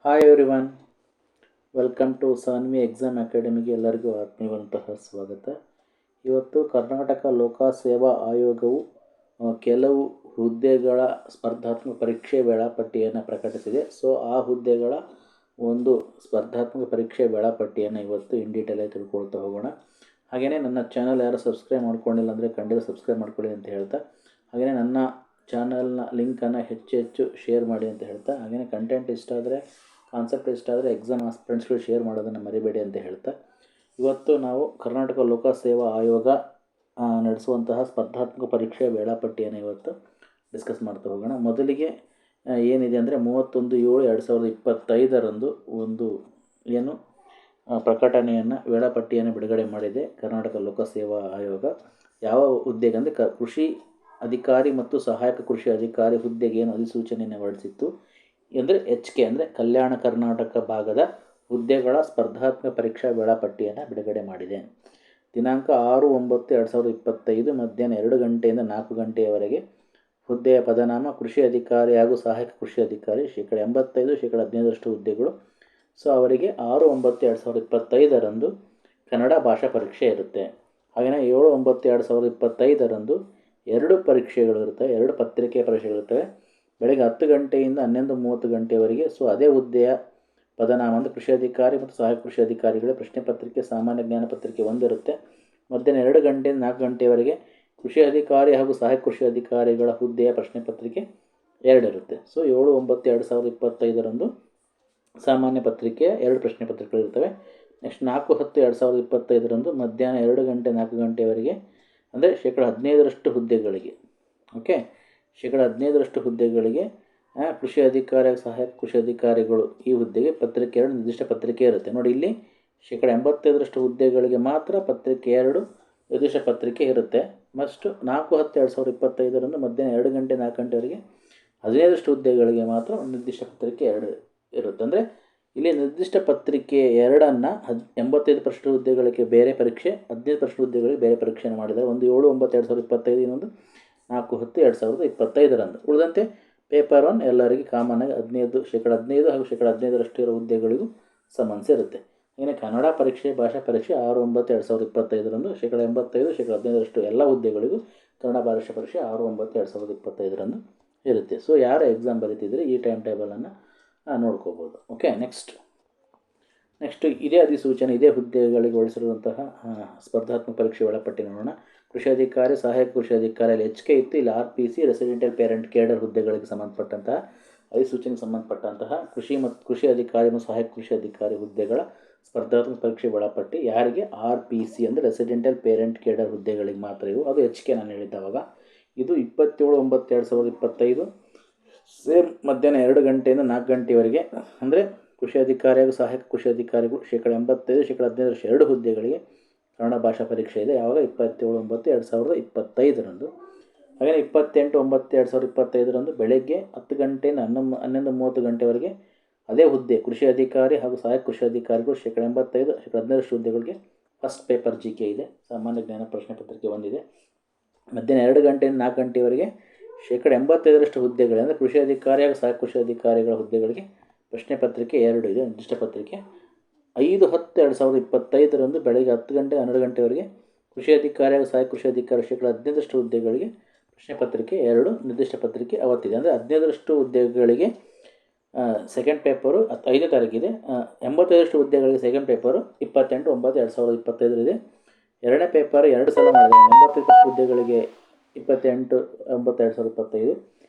Hi everyone, welcome to Sanvi exam ಅಕಾಡೆಮಿಗೆ ಎಲ್ಲರಿಗೂ ಆತ್ಮೀಯವಂತಹ ಸ್ವಾಗತ. ಇವತ್ತು ಕರ್ನಾಟಕ ಲೋಕಸೇವಾ ಆಯೋಗವು ಕೆಲವು ಹುದ್ದೆಗಳ ಸ್ಪರ್ಧಾತ್ಮಕ ಪರೀಕ್ಷೆ ವೇಳಾಪಟ್ಟಿಯನ್ನು ಪ್ರಕಟಿಸಿದೆ. ಸೊ ಆ ಹುದ್ದೆಗಳ ಒಂದು ಸ್ಪರ್ಧಾತ್ಮಕ ಪರೀಕ್ಷೆ ವೇಳಾಪಟ್ಟಿಯನ್ನು ಇವತ್ತು ಇನ್ ಡೀಟೇಲಾಗಿ ತಿಳ್ಕೊಳ್ತಾ ಹೋಗೋಣ. ಹಾಗೆಯೇ ನನ್ನ ಚಾನಲ್ ಯಾರು ಸಬ್ಸ್ಕ್ರೈಬ್ ಮಾಡ್ಕೊಂಡಿಲ್ಲ ಅಂದರೆ ಖಂಡಿತ ಸಬ್ಸ್ಕ್ರೈಬ್ ಮಾಡ್ಕೊಳ್ಳಿ ಅಂತ ಹೇಳ್ತಾ, ಹಾಗೆಯೇ ನನ್ನ ಚಾನಲ್ನ ಲಿಂಕನ್ನು ಹೆಚ್ಚು ಶೇರ್ ಮಾಡಿ ಅಂತ ಹೇಳ್ತಾ, ಹಾಗೆಯೇ ಕಂಟೆಂಟ್ ಇಷ್ಟ ಆದರೆ, ಕಾನ್ಸೆಪ್ಟ್ ಇಷ್ಟ ಆದರೆ ಎಕ್ಸಾಮ್ ಆಸ್ಪಿರೆಂಟ್ಸ್ಗಳು ಶೇರ್ ಮಾಡೋದನ್ನು ಮರಿಬೇಡಿ ಅಂತ ಹೇಳ್ತಾ, ಇವತ್ತು ನಾವು ಕರ್ನಾಟಕ ಲೋಕಸೇವಾ ಆಯೋಗ ನಡೆಸುವಂತಹ ಸ್ಪರ್ಧಾತ್ಮಕ ಪರೀಕ್ಷೆ ವೇಳಾಪಟ್ಟಿಯನ್ನು ಇವತ್ತು ಡಿಸ್ಕಸ್ ಮಾಡ್ತಾ ಹೋಗೋಣ. ಮೊದಲಿಗೆ ಏನಿದೆ ಅಂದರೆ 31/7/2025 ಒಂದು ಏನು ಪ್ರಕಟಣೆಯನ್ನು ವೇಳಾಪಟ್ಟಿಯನ್ನು ಬಿಡುಗಡೆ ಮಾಡಿದೆ ಕರ್ನಾಟಕ ಲೋಕಸೇವಾ ಆಯೋಗ. ಯಾವ ಹುದ್ದೆಗೆ ಅಂದರೆ ಕೃಷಿ ಅಧಿಕಾರಿ ಮತ್ತು ಸಹಾಯಕ ಕೃಷಿ ಅಧಿಕಾರಿ ಹುದ್ದೆಗೆ ಏನು ಅಧಿಸೂಚನೆಯನ್ನು ಹೊರಡಿಸಿತ್ತು ಅಂದರೆ HK ಅಂದರೆ ಕಲ್ಯಾಣ ಕರ್ನಾಟಕ ಭಾಗದ ಹುದ್ದೆಗಳ ಸ್ಪರ್ಧಾತ್ಮಕ ಪರೀಕ್ಷಾ ವೇಳಾಪಟ್ಟಿಯನ್ನು ಬಿಡುಗಡೆ ಮಾಡಿದೆ. ದಿನಾಂಕ 6/9/2025 ಮಧ್ಯಾಹ್ನ 2 ಗಂಟೆಯಿಂದ 4 ಗಂಟೆಯವರೆಗೆ ಹುದ್ದೆಯ ಪದನಾಮ ಕೃಷಿ ಅಧಿಕಾರಿ ಹಾಗೂ ಸಹಾಯಕ ಕೃಷಿ ಅಧಿಕಾರಿ %85 %15 ಹುದ್ದೆಗಳು. ಸೊ ಅವರಿಗೆ 6/9/2025 ಕನ್ನಡ ಭಾಷಾ ಪರೀಕ್ಷೆ ಇರುತ್ತೆ. ಹಾಗೆಯೇ 7/9/2025 2 ಪರೀಕ್ಷೆಗಳು ಇರ್ತವೆ, 2 ಪತ್ರಿಕೆ ಪರೀಕ್ಷೆಗಳಿರ್ತವೆ. ಬೆಳಗ್ಗೆ 10 ಗಂಟೆಯಿಂದ 11:30 ಗಂಟೆಯವರೆಗೆ. ಸೊ ಅದೇ ಹುದ್ದೆಯ ಪದನಾಮ ಅಂದರೆ ಕೃಷಿ ಅಧಿಕಾರಿ ಮತ್ತು ಸಹಾಯಕ ಕೃಷಿ ಅಧಿಕಾರಿಗಳ ಪ್ರಶ್ನೆ ಪತ್ರಿಕೆ ಸಾಮಾನ್ಯ ಜ್ಞಾನ ಪತ್ರಿಕೆ 1 ಇರುತ್ತೆ. ಮಧ್ಯಾಹ್ನ 2 ಗಂಟೆಯಿಂದ 4 ಗಂಟೆಯವರೆಗೆ ಕೃಷಿ ಅಧಿಕಾರಿ ಹಾಗೂ ಸಹಾಯಕ ಕೃಷಿ ಅಧಿಕಾರಿಗಳ ಹುದ್ದೆಯ ಪ್ರಶ್ನೆ ಪತ್ರಿಕೆ 2 ಇರುತ್ತೆ. ಸೊ 7/9/2025 ಸಾಮಾನ್ಯ ಪತ್ರಿಕೆಯ 2 ಪ್ರಶ್ನೆ ಪತ್ರಿಕೆಗಳಿರ್ತವೆ. ನೆಕ್ಸ್ಟ್ 4/10/2025 ಮಧ್ಯಾಹ್ನ 2 ಗಂಟೆ 4 ಗಂಟೆಯವರೆಗೆ ಅಂದರೆ %15 ಹುದ್ದೆಗಳಿಗೆ, ಓಕೆ, %15 ಹುದ್ದೆಗಳಿಗೆ ಕೃಷಿ ಅಧಿಕಾರಿ ಸಹಾಯಕ ಕೃಷಿ ಅಧಿಕಾರಿಗಳು ಈ ಹುದ್ದೆಗೆ ಪತ್ರಿಕೆ 2 ನಿರ್ದಿಷ್ಟ ಪತ್ರಿಕೆ ಇರುತ್ತೆ. ನೋಡಿ, ಇಲ್ಲಿ %85 ಹುದ್ದೆಗಳಿಗೆ ಮಾತ್ರ ಪತ್ರಿಕೆ 2 ನಿರ್ದಿಷ್ಟ ಪತ್ರಿಕೆ ಇರುತ್ತೆ. ಮಸ್ಟ್ 4/10/2025 ಮಧ್ಯಾಹ್ನ 2 ಗಂಟೆ 4 ಗಂಟೆವರೆಗೆ 15 ಹುದ್ದೆಗಳಿಗೆ ಮಾತ್ರ ನಿರ್ದಿಷ್ಟ ಪತ್ರಿಕೆ 2 ಇರುತ್ತೆ. ಅಂದರೆ ಇಲ್ಲಿ ನಿರ್ದಿಷ್ಟ ಪತ್ರಿಕೆ 2 85% ಹುದ್ದೆಗಳಿಗೆ ಬೇರೆ ಪರೀಕ್ಷೆ, 15% ಹುದ್ದೆಗಳಿಗೆ ಬೇರೆ ಪರೀಕ್ಷೆಯನ್ನು ಮಾಡಿದ್ದಾರೆ. ಒಂದು 7/9/2025, ಇನ್ನೊಂದು 4/10/2025. ಉಳಿದಂತೆ ಪೇಪರ್ 1 ಎಲ್ಲರಿಗೆ ಕಾಮನ್ ಆಗಿ 15% ಹಾಗೂ %15 ಇರೋ ಹುದ್ದೆಗಳಿಗೂ ಸಂಬಂಧಿಸಿರುತ್ತೆ. ಇನ್ನು ಕನ್ನಡ ಪರೀಕ್ಷೆ ಭಾಷಾ ಪರೀಕ್ಷೆ 6/9/2025 %85 %15 ಎಲ್ಲ ಹುದ್ದೆಗಳಿಗೂ ಕನ್ನಡ ಭಾಷಾ ಪರೀಕ್ಷೆ 6/9/2025 ಇರುತ್ತೆ. ಸೊ ಯಾರು ಎಕ್ಸಾಮ್ ಬರೀತಿದ್ರೆ ಈ ಟೈಮ್ ಟೇಬಲನ್ನು ನೋಡ್ಕೋಬೋದು. ಓಕೆ, ನೆಕ್ಸ್ಟ್ ಇದೇ ಅಧಿಸೂಚನೆ, ಇದೇ ಹುದ್ದೆಗಳಿಗೆ ಹೊರಡಿಸಿರುವಂತಹ ಸ್ಪರ್ಧಾತ್ಮಕ ಪರೀಕ್ಷೆ ವೇಳಾಪಟ್ಟಿ ನೋಡೋಣ. ಕೃಷಿ ಅಧಿಕಾರಿ ಸಹಾಯಕ ಕೃಷಿ ಅಧಿಕಾರಿಯಲ್ಲಿ HK ಇತ್ತು. ಇಲ್ಲಿ RPC ರೆಸಿಡೆಂಟಲ್ ಪೇರೆಂಟ್ ಕೇಡರ್ ಹುದ್ದೆಗಳಿಗೆ ಸಂಬಂಧಪಟ್ಟಂತಹ ಅಧಿಸೂಚನೆಗೆ ಸಂಬಂಧಪಟ್ಟಂತಹ ಕೃಷಿ ಅಧಿಕಾರಿ ಮತ್ತು ಸಹಾಯಕ ಕೃಷಿ ಅಧಿಕಾರಿ ಹುದ್ದೆಗಳ ಸ್ಪರ್ಧಾತ್ಮಕ ಪರೀಕ್ಷೆ ವೇಳಾಪಟ್ಟಿ ಯಾರಿಗೆ RPC ಅಂದರೆ ರೆಸಿಡೆಂಟಲ್ ಪೇರೆಂಟ್ ಕೇಡರ್ ಹುದ್ದೆಗಳಿಗೆ ಮಾತ್ರ ಇವು. ಅದು HK ನಾನು ಹೇಳಿದ್ದವಾಗ. ಇದು 27/9/2025 ಸೇಮ್ ಮಧ್ಯಾಹ್ನ 2 ಗಂಟೆಯಿಂದ 4 ಗಂಟೆವರೆಗೆ. ಅಂದರೆ ಕೃಷಿ ಅಧಿಕಾರಿ ಹಾಗೂ ಸಹಾಯಕ ಕೃಷಿ ಅಧಿಕಾರಿಗಳು %85 %15 2 ಹುದ್ದೆಗಳಿಗೆ ಕನ್ನಡ ಭಾಷಾ ಪರೀಕ್ಷೆ ಇದೆ. ಯಾವಾಗ 27/9/2025. ಹಾಗೆಯೇ 28/9/2025 ಬೆಳಗ್ಗೆ 10 ಗಂಟೆಯಿಂದ 11:30 ಗಂಟೆವರೆಗೆ ಅದೇ ಹುದ್ದೆ ಕೃಷಿ ಅಧಿಕಾರಿ ಹಾಗೂ ಸಹಾಯಕ ಕೃಷಿ ಅಧಿಕಾರಿಗಳು %85 %15 ಹುದ್ದೆಗಳಿಗೆ ಫಸ್ಟ್ ಪೇಪರ್ GK ಇದೆ, ಸಾಮಾನ್ಯ ಜ್ಞಾನ ಪ್ರಶ್ನೆ ಪತ್ರಿಕೆ 1 ಇದೆ. ಮಧ್ಯಾಹ್ನ 2 ಗಂಟೆಯಿಂದ 4 ಗಂಟೆವರೆಗೆ %85 ಹುದ್ದೆಗಳು ಅಂದರೆ ಕೃಷಿ ಅಧಿಕಾರಿ ಹಾಗೂ ಸಹಾಯಕ ಕೃಷಿ ಅಧಿಕಾರಿಗಳ ಹುದ್ದೆಗಳಿಗೆ ಪ್ರಶ್ನೆ ಪತ್ರಿಕೆ 2 ಇದೆ, ನಿರ್ದಿಷ್ಟ ಪತ್ರಿಕೆ. 5/10/2025 ಬೆಳಗ್ಗೆ 10 ಗಂಟೆ 12 ಗಂಟೆವರೆಗೆ ಕೃಷಿ ಅಧಿಕಾರಿ ಹಾಗೂ ಸಹಾಯಕ ಕೃಷಿ ಅಧಿಕಾರಿ %15 ಹುದ್ದೆಗಳಿಗೆ ಪ್ರಶ್ನೆ ಪತ್ರಿಕೆ 2 ನಿರ್ದಿಷ್ಟ ಪತ್ರಿಕೆ ಅವತ್ತಿದೆ. ಅಂದರೆ 15 ಹುದ್ದೆಗಳಿಗೆ ಸೆಕೆಂಡ್ ಪೇಪರು 5ನೇ ತಾರೀಕಿದೆ. 85 ಹುದ್ದೆಗಳಿಗೆ ಸೆಕೆಂಡ್ ಪೇಪರು 28/9/2025 ಇದೆ. ಎರಡನೇ ಪೇಪರ್ 2 ಸಲ ಮಾಡಿದೆ. 85 ಹುದ್ದೆಗಳಿಗೆ 28/9/2025,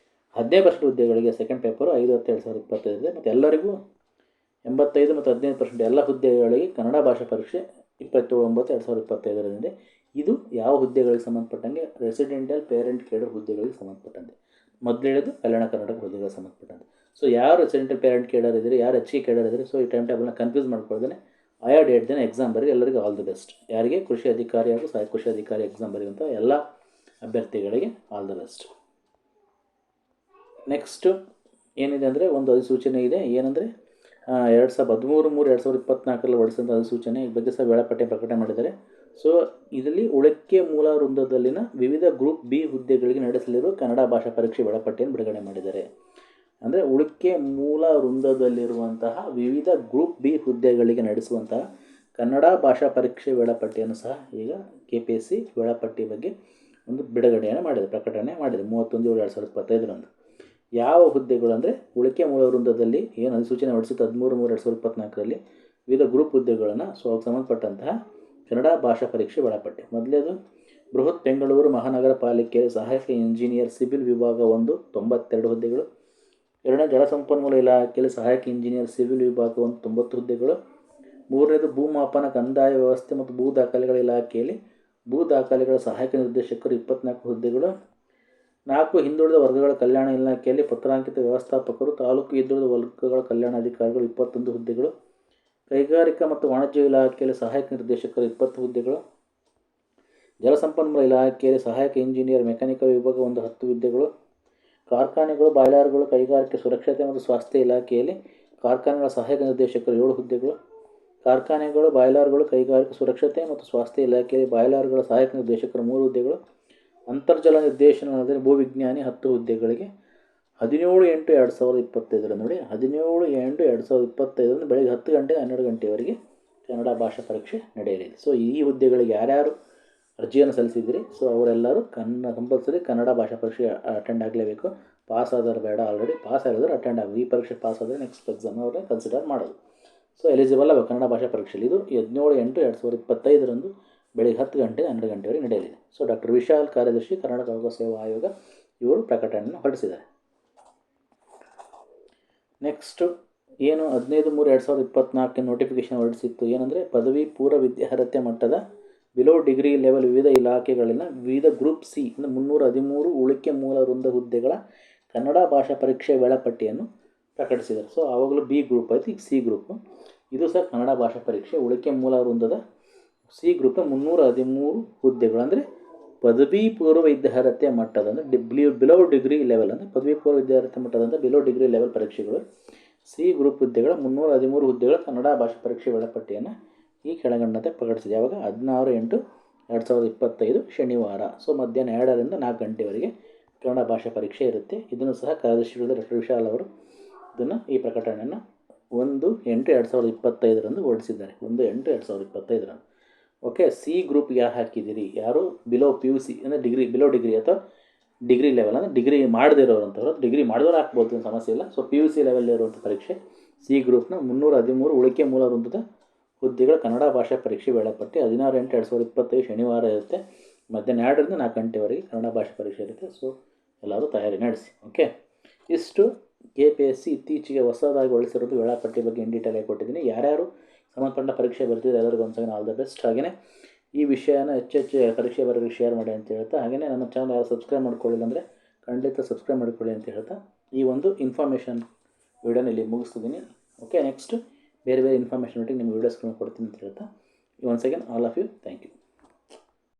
15% ಹುದ್ದೆಗಳಿಗೆ ಸೆಕೆಂಡ್ ಪೇಪರು 5/10/2025 ಇದೆ. ಮತ್ತು ಎಲ್ಲರಿಗೂ 85 ಮತ್ತು 15% ಎಲ್ಲ ಹುದ್ದೆಗಳಿಗೆ ಕನ್ನಡ ಭಾಷಾ ಪರೀಕ್ಷೆ 27/9/2025 ಇದೆ. ಇದು ಯಾವ ಹುದ್ದೆಗಳಿಗೆ ಸಂಬಂಧಪಟ್ಟಂಗೆ? ರೆಸಿಡೆಂಟಲ್ ಪೇರೆಂಟ್ ಕೇಡರ್ ಹುದ್ದೆಗಳಿಗೆ ಸಂಬಂಧಪಟ್ಟಂತೆ. ಮೊದಲು ಹೇಳಿದ್ದು ಕಲ್ಯಾಣ ಕರ್ನಾಟಕ ಹುದ್ದೆಗಳಿಗೆ ಸಂಬಂಧಪಟ್ಟಂತೆ. ಸೊ ಯಾರು ರೆಸಿಡೆಂಟಲ್ ಪೇರೆಂಟ್ ಕೇಡರ್ ಇದ್ದರೆ, ಯಾರು HK ಕೇಡರ್ ಇದ್ದರೆ, ಸೊ ಈ ಟೈಮ್ ಟೇಬಲ್ನ ಕನ್ಫ್ಯೂಸ್ ಮಾಡ್ಕೊಳ್ದೇ ಆಯಾ ಡೇಟ್ ದಿನ ಎಕ್ಸಾಮ್ ಬರೀ. ಎಲ್ಲರಿಗೂ ಆಲ್ ದಿ ಬೆಸ್ಟ್. ಯಾರಿಗೆ ಕೃಷಿ ಅಧಿಕಾರಿ ಹಾಗೂ ಸಹಾಯಕ ಕೃಷಿ ಅಧಿಕಾರಿ ಎಕ್ಸಾಮ್ ಬರೆಯುವಂಥ ಎಲ್ಲ ಅಭ್ಯರ್ಥಿಗಳಿಗೆ ಆಲ್ ದಿ ಬೆಸ್ಟ್. ನೆಕ್ಸ್ಟು ಏನಿದೆ ಅಂದರೆ ಒಂದು ಅಧಿಸೂಚನೆ ಇದೆ. ಏನಂದರೆ 2013-2024 ಹೊರಡಿಸಿದಂಥ ಅಧಿಸೂಚನೆ. ಈ ಬಗ್ಗೆ ಸಹ ವೇಳಾಪಟ್ಟಿ ಪ್ರಕಟಣೆ ಮಾಡಿದ್ದಾರೆ. ಸೊ ಇದರಲ್ಲಿ ಉಳಿಕೆ ಮೂಲ ವೃಂದದಲ್ಲಿನ ವಿವಿಧ ಗ್ರೂಪ್ B ಹುದ್ದೆಗಳಿಗೆ ನಡೆಸಲಿರುವ ಕನ್ನಡ ಭಾಷಾ ಪರೀಕ್ಷೆ ವೇಳಾಪಟ್ಟಿಯನ್ನು ಬಿಡುಗಡೆ ಮಾಡಿದ್ದಾರೆ. ಅಂದರೆ ಉಳಿಕೆ ಮೂಲ ವೃಂದದಲ್ಲಿರುವಂತಹ ವಿವಿಧ ಗ್ರೂಪ್ ಬಿ ಹುದ್ದೆಗಳಿಗೆ ನಡೆಸುವಂತಹ ಕನ್ನಡ ಭಾಷಾ ಪರೀಕ್ಷೆ ವೇಳಾಪಟ್ಟಿಯನ್ನು ಸಹ ಈಗ KPSC ವೇಳಾಪಟ್ಟಿ ಬಗ್ಗೆ ಒಂದು ಬಿಡುಗಡೆಯನ್ನು ಮಾಡಿದೆ, ಪ್ರಕಟಣೆ ಮಾಡಿದೆ 31/7/2025ರಂದು. ಯಾವ ಹುದ್ದೆಗಳು ಅಂದರೆ ಉಳಿಕೆ ಮೂಲ ವೃಂದದಲ್ಲಿ ಏನು ಅಧಿಸೂಚನೆ ಹೊರಡಿಸಿತ್ತು 13/3/2024ರಲ್ಲಿ ವಿವಿಧ ಗ್ರೂಪ್ ಹುದ್ದೆಗಳನ್ನು ಸಂಬಂಧಪಟ್ಟಂತಹ ಕನ್ನಡ ಭಾಷಾ ಪರೀಕ್ಷೆ ವೇಳಾಪಟ್ಟಿ. ಮೊದಲೇದು ಬೃಹತ್ ಬೆಂಗಳೂರು ಮಹಾನಗರ ಪಾಲಿಕೆ ಸಹಾಯಕ ಇಂಜಿನಿಯರ್ ಸಿವಿಲ್ ವಿಭಾಗ 1 92 ಹುದ್ದೆಗಳು. ಎರಡನೇ ಜಲಸಂಪನ್ಮೂಲ ಇಲಾಖೆಯಲ್ಲಿ ಸಹಾಯಕ ಇಂಜಿನಿಯರ್ ಸಿವಿಲ್ ವಿಭಾಗ 1 90 ಹುದ್ದೆಗಳು. ಮೂರನೇದು ಭೂಮಾಪನ ಕಂದಾಯ ವ್ಯವಸ್ಥೆ ಮತ್ತು ಭೂ ದಾಖಲೆಗಳ ಇಲಾಖೆಯಲ್ಲಿ ಭೂ ದಾಖಲೆಗಳ ಸಹಾಯಕ ನಿರ್ದೇಶಕರು 24 ಹುದ್ದೆಗಳು. 4 ಹಿಂದುಳಿದ ವರ್ಗಗಳ ಕಲ್ಯಾಣ ಇಲಾಖೆಯಲ್ಲಿ ಪತ್ರಾಂಕಿತ ವ್ಯವಸ್ಥಾಪಕರು ತಾಲೂಕು ಹಿಂದುಳಿದ ವರ್ಗಗಳ ಕಲ್ಯಾಣಾಧಿಕಾರಿಗಳು 21 ಹುದ್ದೆಗಳು. ಕೈಗಾರಿಕಾ ಮತ್ತು ವಾಣಿಜ್ಯ ಇಲಾಖೆಯಲ್ಲಿ ಸಹಾಯಕ ನಿರ್ದೇಶಕರು 20 ಹುದ್ದೆಗಳು. ಜಲಸಂಪನ್ಮೂಲ ಇಲಾಖೆಯಲ್ಲಿ ಸಹಾಯಕ ಇಂಜಿನಿಯರ್ ಮೆಕ್ಯಾನಿಕಲ್ ವಿಭಾಗ 1 10 ಹುದ್ದೆಗಳು. ಕಾರ್ಖಾನೆಗಳು ಬಾಯ್ಲರ್ಗಳು ಕೈಗಾರಿಕೆ ಸುರಕ್ಷತೆ ಮತ್ತು ಸ್ವಾಸ್ಥ್ಯ ಇಲಾಖೆಯಲ್ಲಿ ಕಾರ್ಖಾನೆಗಳ ಸಹಾಯಕ ನಿರ್ದೇಶಕರು 7 ಹುದ್ದೆಗಳು. ಕಾರ್ಖಾನೆಗಳು ಬಾಯ್ಲರ್ಗಳು ಕೈಗಾರಿಕೆ ಸುರಕ್ಷತೆ ಮತ್ತು ಸ್ವಾಸ್ಥ್ಯ ಇಲಾಖೆಯಲ್ಲಿ ಬಾಯ್ಲರ್ಗಳ ಸಹಾಯಕ ನಿರ್ದೇಶಕರು 3 ಹುದ್ದೆಗಳು. ಅಂತರ್ಜಲ ನಿರ್ದೇಶನದಲ್ಲಿ ಭೂವಿಜ್ಞಾನಿ 10 ಹುದ್ದೆಗಳಿಗೆ 17/8/2025 ನೋಡಿ 17/8/2025 ಬೆಳಗ್ಗೆ 10 ಗಂಟೆ 12 ಗಂಟೆಯವರೆಗೆ ಕನ್ನಡ ಭಾಷಾ ಪರೀಕ್ಷೆ ನಡೆಯಲಿದೆ. ಸೊ ಈ ಹುದ್ದೆಗಳಿಗೆ ಯಾರ್ಯಾರು ಅರ್ಜಿಯನ್ನು ಸಲ್ಲಿಸಿದ್ದೀರಿ, ಸೊ ಅವರೆಲ್ಲರೂ ಕಂಪಲ್ಸರಿ ಕನ್ನಡ ಭಾಷಾ ಪರೀಕ್ಷೆ ಅಟೆಂಡ್ ಆಗಲೇಬೇಕು. ಪಾಸ್ ಆದರೂ ಬೇಡ, ಆಲ್ರೆಡಿ ಪಾಸ್ ಆಗಿದ್ರೆ ಅಟೆಂಡ್ ಆಗಿ ಈ ಪರೀಕ್ಷೆ ಪಾಸ್ ಆದರೆ ನೆಕ್ಸ್ಟ್ ಎಕ್ಸಾಮ್ ಅವ್ರನ್ನೇ ಕನ್ಸಿಡರ್ ಮಾಡೋದು. ಸೊ ಎಲಿಜಿಬಲ್ ಆಗಬೇಕು ಕನ್ನಡ ಭಾಷಾ ಪರೀಕ್ಷೆಯಲ್ಲಿ. ಇದು 17/8/2025ರಂದು ಬೆಳಗ್ಗೆ 10 ಗಂಟೆ 12 ಗಂಟೆವರೆಗೆ ನಡೆಯಲಿದೆ. ಸೊ ಡಾಕ್ಟರ್ ವಿಶಾಲ್, ಕಾರ್ಯದರ್ಶಿ, ಕರ್ನಾಟಕ ಲೋಕ ಸೇವಾ ಆಯೋಗ, ಇವರು ಪ್ರಕಟಣೆಯನ್ನು ಹೊರಡಿಸಿದ್ದಾರೆ. ನೆಕ್ಸ್ಟು ಏನು 15/3/2024 ನೋಟಿಫಿಕೇಶನ್ ಹೊರಡಿಸಿತ್ತು. ಏನಂದರೆ ಪದವಿ ಪೂರ್ವ ವಿದ್ಯಾರ್ಹತೆ ಮಟ್ಟದ ಬಿಲೋ ಡಿಗ್ರಿ ಲೆವೆಲ್ ವಿವಿಧ ಇಲಾಖೆಗಳಲ್ಲಿನ ವಿವಿಧ ಗ್ರೂಪ್ ಸಿ 313 ಉಳಿಕೆ ಮೂಲ ವೃಂದ ಹುದ್ದೆಗಳ ಕನ್ನಡ ಭಾಷಾ ಪರೀಕ್ಷೆ ವೇಳಾಪಟ್ಟಿಯನ್ನು ಪ್ರಕಟಿಸಿದರು. ಸೊ ಆವಾಗಲೂ ಬಿ ಗ್ರೂಪ್ ಆಯಿತು, ಈಗ ಸಿ ಗ್ರೂಪು. ಇದು ಸಹ ಕನ್ನಡ ಭಾಷಾ ಪರೀಕ್ಷೆ ಉಳಿಕೆ ಮೂಲ ವೃಂದದ ಸಿ ಗ್ರೂಪ್ನ 313 ಹುದ್ದೆಗಳು. ಅಂದರೆ ಪದವಿ ಪೂರ್ವ ವಿದ್ಯಾರ್ಹತೆ ಮಟ್ಟದ ಅಂದರೆ ಬಿಲೋ ಡಿಗ್ರಿ ಲೆವೆಲ್ ಅಂದರೆ ಪದವಿ ಪೂರ್ವ ವಿದ್ಯಾರ್ಹತೆ ಮಟ್ಟದಂತ ಬಿಲೋ ಡಿಗ್ರಿ ಲೆವೆಲ್ ಪರೀಕ್ಷೆಗಳು ಸಿ ಗ್ರೂಪ್ ಹುದ್ದೆಗಳ 313 ಹುದ್ದೆಗಳ ಕನ್ನಡ ಭಾಷಾ ಪರೀಕ್ಷೆ ವೇಳಾಪಟ್ಟಿಯನ್ನು ಈ ಕೆಳಗಂಡಂತೆ ಪ್ರಕಟಿಸಿದೆ. ಯಾವಾಗ 16/8/2025 ಶನಿವಾರ. ಸೊ ಮಧ್ಯಾಹ್ನ 2ರಿಂದ 4 ಗಂಟೆವರೆಗೆ ಕನ್ನಡ ಭಾಷಾ ಪರೀಕ್ಷೆ ಇರುತ್ತೆ. ಇದನ್ನು ಸಹ ಕಾರ್ಯದರ್ಶಿಗಳು ಡಾಕ್ಟರ್ ವಿಶಾಲ್ ಅವರು ಈ ಪ್ರಕಟಣೆಯನ್ನು 1/8/2025ರಂದು ಹೊರಡಿಸಿದ್ದಾರೆ. 1/8/2025ರಂದು. ಓಕೆ, ಸಿ ಗ್ರೂಪ್ ಯಾರು ಹಾಕಿದ್ದೀರಿ, ಯಾರು ಬಿಲೋ PUC ಅಂದರೆ ಬಿಲೋ ಡಿಗ್ರಿ ಅಥವಾ ಡಿಗ್ರಿ ಲೆವೆಲ್ ಅಂದರೆ ಡಿಗ್ರಿ ಮಾಡದೇ ಇರೋರಂಥವ್ರು, ಡಿಗ್ರಿ ಮಾಡಿದವರು ಹಾಕ್ಬೋದು, ಏನು ಸಮಸ್ಯೆ ಇಲ್ಲ. ಸೊ PUC ಲೆವೆಲ್ ಇರುವಂಥ ಪರೀಕ್ಷೆ ಸಿ ಗ್ರೂಪ್ನ 313 ಉಳಿಕೆ ಮೂಲ ವೃಂದದ ಹುದ್ದೆಗಳ ಕನ್ನಡ ಭಾಷಾ ಪರೀಕ್ಷೆ ವೇಳಾಪಟ್ಟಿ 16/8/2025 ಶನಿವಾರ ಇರುತ್ತೆ. ಮಧ್ಯಾಹ್ನ 2ರಿಂದ 4 ಗಂಟೆವರೆಗೆ ಕನ್ನಡ ಭಾಷಾ ಪರೀಕ್ಷೆ ಇರುತ್ತೆ. ಸೊ ಎಲ್ಲರೂ ತಯಾರಿ ನಡೆಸಿ. ಓಕೆ, ಇಷ್ಟು KPSC ಇತ್ತೀಚೆಗೆ ಹೊಸದಾಗಿ ಹೊರಡಿಸಿರೋದು ವೇಳಾಪಟ್ಟಿ ಬಗ್ಗೆ ಇನ್ ಡೀಟೇಲ್ ಆಗಿ ಕೊಟ್ಟಿದ್ದೀನಿ. ಯಾರ್ಯಾರು ಸಂಬಂಧಪಟ್ಟ ಪರೀಕ್ಷೆ ಬರ್ತಿದ್ರೆ ಎಲ್ಲರಿಗೂ ಒಂದು ಸಲ ಆಲ್ ದ ಬೆಸ್ಟ್. ಹಾಗೆಯೇ ಈ ವಿಷಯನ ಹೆಚ್ಚು ಪರೀಕ್ಷೆ ಬರೋರಿಗೆ ಶೇರ್ ಮಾಡಿ ಅಂತ ಹೇಳ್ತಾ, ಹಾಗೆಯೇ ನನ್ನ ಚಾನಲ್ ಯಾರು ಸಬ್ಸ್ಕ್ರೈಬ್ ಮಾಡ್ಕೊಳ್ಳಿಲ್ಲ ಅಂದರೆ ಖಂಡಿತ ಸಬ್ಸ್ಕ್ರೈಬ್ ಮಾಡ್ಕೊಳ್ಳಿ ಅಂತ ಹೇಳ್ತಾ ಈ ಒಂದು ಇನ್ಫಾರ್ಮೇಷನ್ ವಿಡಿಯೋನ ಇಲ್ಲಿ ಮುಗಿಸ್ತಿದ್ದೀನಿ. ಓಕೆ, ನೆಕ್ಸ್ಟ್ ಬೇರೆ ಇನ್ಫಾರ್ಮೇಷನ್ ಒಟ್ಟಿಗೆ ನಿಮ್ಮ ವೀಡಿಯೋಸ್ಗಳನ್ನ ಕೊಡ್ತೀನಿ ಅಂತ ಹೇಳ್ತಾ once again all of you thank you.